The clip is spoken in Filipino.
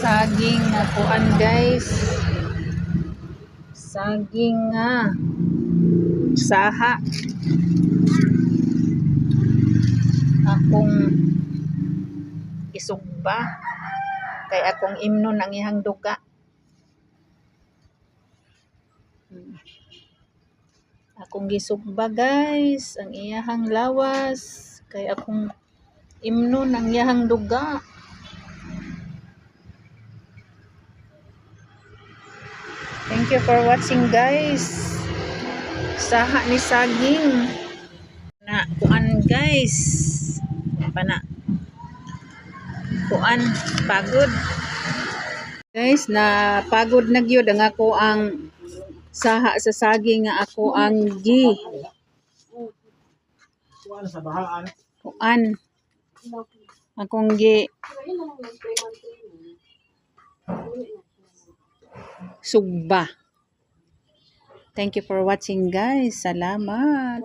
saging nga kuan guys. Saging nga saha. Akong isugba kay akong imnon ang ihang duga. Akong gisugba guys ang iyahang lawas kay akong imnon ang iyahang duga. Thank you for watching guys. Saha ni saging na kuan guys. Pana kuan pagod. Guys, na pagod na gyud ang ako ang saha sa saging nga ako ang kuan akong sugba. Thank you for watching guys. Salamat.